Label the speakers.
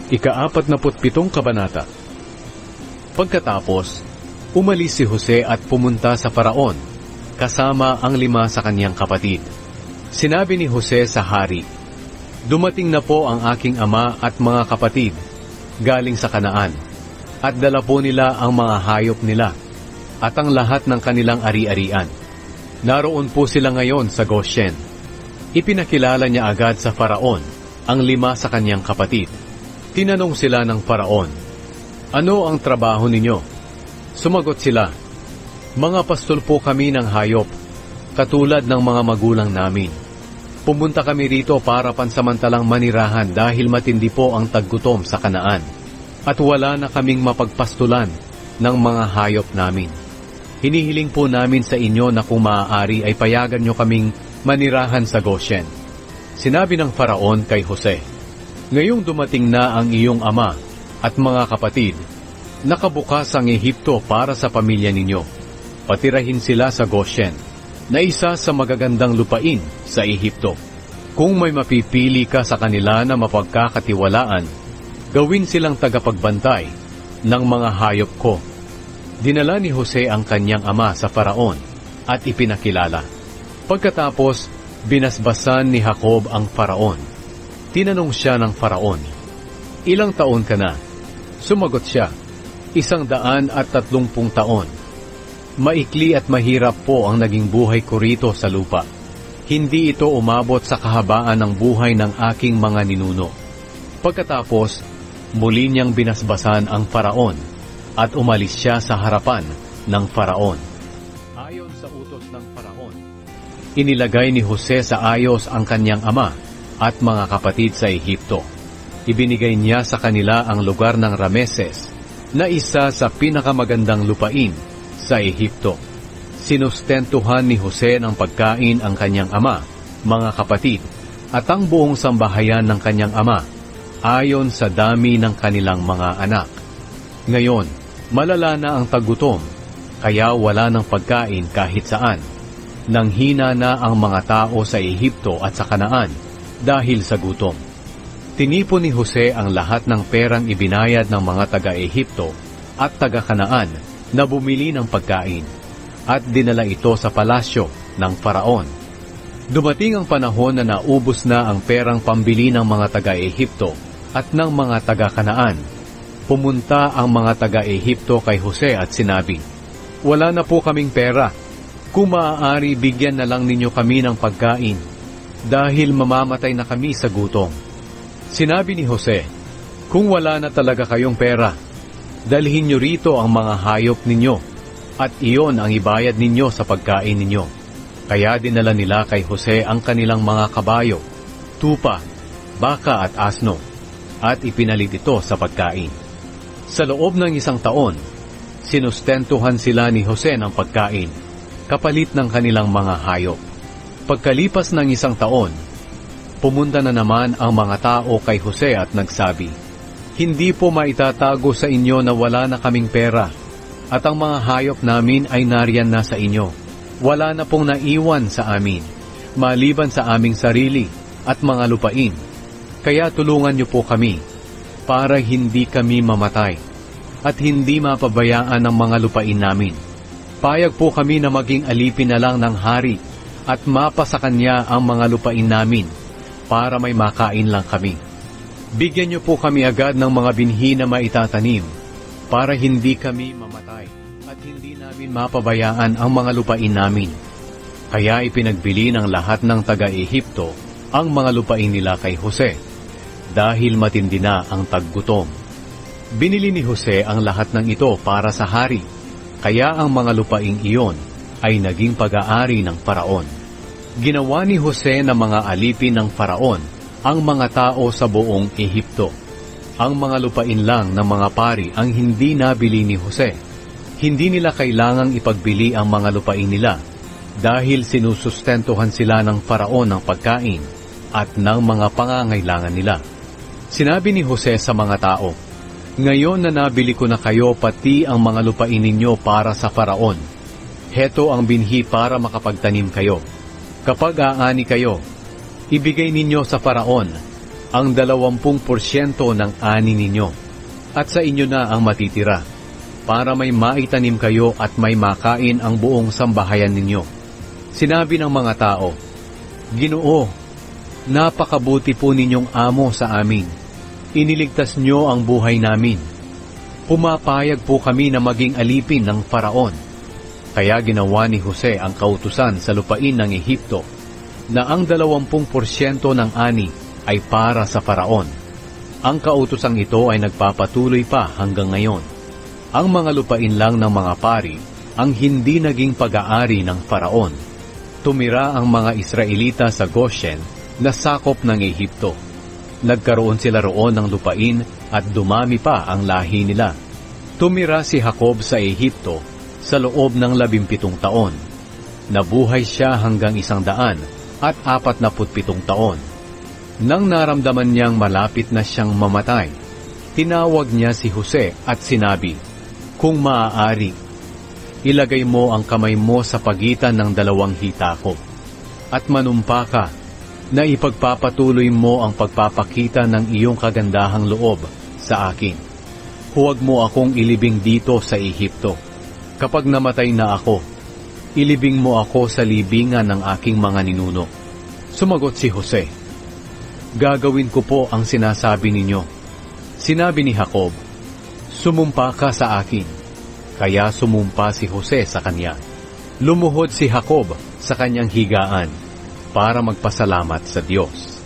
Speaker 1: Ika-47 kabanata. Pagkatapos, umalis si Jose at pumunta sa Faraon, kasama ang 5 sa kanyang kapatid. Sinabi ni Jose sa hari, "Dumating na po ang aking ama at mga kapatid, galing sa Kanaan, at dala po nila ang mga hayop nila, at ang lahat ng kanilang ari-arian. Naroon po sila ngayon sa Goshen." Ipinakilala niya agad sa Faraon ang 5 sa kanyang kapatid. Tinanong sila ng Faraon, "Ano ang trabaho ninyo?" Sumagot sila, "Mga pastol po kami ng hayop, katulad ng mga magulang namin. Pumunta kami rito para pansamantalang manirahan dahil matindi po ang taggutom sa Kanaan, at wala na kaming mapagpastulan ng mga hayop namin. Hinihiling po namin sa inyo na kung maaari ay payagan nyo kaming manirahan sa Goshen." Sinabi ng Faraon kay Jose, "Ngayong dumating na ang iyong ama at mga kapatid, nakabukas ang Ehipto para sa pamilya ninyo. Patirahin sila sa Goshen, na isa sa magagandang lupain sa Ehipto. Kung may mapipili ka sa kanila na mapagkakatiwalaan, gawin silang tagapagbantay ng mga hayop ko." Dinala ni Jose ang kanyang ama sa Faraon at ipinakilala. Pagkatapos, binasbasan ni Jacob ang Faraon. Tinanong siya ng Faraon, "Ilang taon ka na?" Sumagot siya, 130 taon. "Maikli at mahirap po ang naging buhay ko rito sa lupa. Hindi ito umabot sa kahabaan ng buhay ng aking mga ninuno." Pagkatapos, muli niyang binasbasan ang Faraon at umalis siya sa harapan ng Faraon. Ayon sa utos ng Faraon, inilagay ni Jose sa ayos ang kanyang ama at mga kapatid sa Ehipto. Ibinigay niya sa kanila ang lugar ng Rameses, na isa sa pinakamagandang lupain sa Ehipto. Sinustentuhan ni Jose ng pagkain ang kanyang ama, mga kapatid, at ang buong sambahayan ng kanyang ama, ayon sa dami ng kanilang mga anak. Ngayon, malala na ang taggutom, kaya wala ng pagkain kahit saan. Nanghina na ang mga tao sa Ehipto at sa Kanaan dahil sa gutom. Tinipon ni Jose ang lahat ng perang ibinayad ng mga taga-Ehipto at taga-Kanaan na bumili ng pagkain, at dinala ito sa palasyo ng Faraon. Dumating ang panahon na naubos na ang perang pambili ng mga taga-Ehipto at ng mga taga-Kanaan. Pumunta ang mga taga-Ehipto kay Jose at sinabi, "Wala na po kaming pera. Kung maaari, bigyan na lang ninyo kami ng pagkain, dahil mamamatay na kami sa gutom." Sinabi ni Jose, "Kung wala na talaga kayong pera, dalhin nyo rito ang mga hayop ninyo, at iyon ang ibayad ninyo sa pagkain ninyo." Kaya dinala nila kay Jose ang kanilang mga kabayo, tupa, baka at asno, at ipinalit ito sa pagkain. Sa loob ng 1 taon, sinustentuhan sila ni Jose ng pagkain, kapalit ng kanilang mga hayop. Pagkalipas ng 1 taon, pumunta na naman ang mga tao kay Jose at nagsabi, "Hindi po maitatago sa inyo na wala na kaming pera, at ang mga hayop namin ay nariyan na sa inyo. Wala na pong naiwan sa amin, maliban sa aming sarili at mga lupain. Kaya tulungan niyo po kami, para hindi kami mamatay, at hindi mapabayaan ang mga lupain namin. Payag po kami na maging alipin na lang ng hari, at mapa sa kanya ang mga lupain namin, para may makain lang kami. Bigyan niyo po kami agad ng mga binhi na maitatanim, para hindi kami mamatay, at hindi namin mapabayaan ang mga lupain namin." Kaya ipinagbili ng lahat ng taga-Ehipto ang mga lupain nila kay Jose, dahil matindi na ang taggutom. Binili ni Jose ang lahat ng ito para sa hari, kaya ang mga lupaing iyon ay naging pag-aari ng Faraon. Ginawa ni Jose na mga alipin ng Faraon ang mga tao sa buong Ehipto. Ang mga lupain lang ng mga pari ang hindi nabili ni Jose. Hindi nila kailangang ipagbili ang mga lupain nila, dahil sinusustentuhan sila ng Faraon ng pagkain at ng mga pangangailangan nila. Sinabi ni Jose sa mga tao, "Ngayon na nabili ko na kayo pati ang mga lupain ninyo para sa Faraon, heto ang binhi para makapagtanim kayo. Kapag aani kayo, ibigay ninyo sa Faraon, ang 20% ng ani ninyo, at sa inyo na ang matitira, para may maitanim kayo at may makain ang buong sambahayan ninyo. Sinabi ng mga tao, Ginoo, napakabuti po ninyong amo sa amin. Iniligtas nyo ang buhay namin. Pumapayag po kami na maging alipin ng Faraon. Kaya ginawa ni Jose ang kautusan sa lupain ng Ehipto, na ang 20% ng ani ay para sa Faraon. Ang kautusang ito ay nagpapatuloy pa hanggang ngayon. Ang mga lupain lang ng mga pari ang hindi naging pag-aari ng Faraon. Tumira ang mga Israelita sa Goshen na sakop ng Ehipto. Nagkaroon sila roon ng lupain at dumami pa ang lahi nila. Tumira si Jacob sa Ehipto sa loob ng 17 taon. Nabuhay siya hanggang 147 taon. Nang naramdaman niyang malapit na siyang mamatay, tinawag niya si Jose at sinabi, Kung maaari, ilagay mo ang kamay mo sa pagitan ng 2 hita ko, at manumpa ka na ipagpapatuloy mo ang pagpapakita ng iyong kagandahang loob sa akin. Huwag mo akong ilibing dito sa Ehipto. Kapag namatay na ako, ilibing mo ako sa libingan ng aking mga ninuno. Sumagot si Jose, Gagawin ko po ang sinasabi ninyo. Sinabi ni Jacob, Sumumpa ka sa akin. Kaya sumumpa si Jose sa kanya. Lumuhod si Jacob sa kanyang higaan para magpasalamat sa Diyos.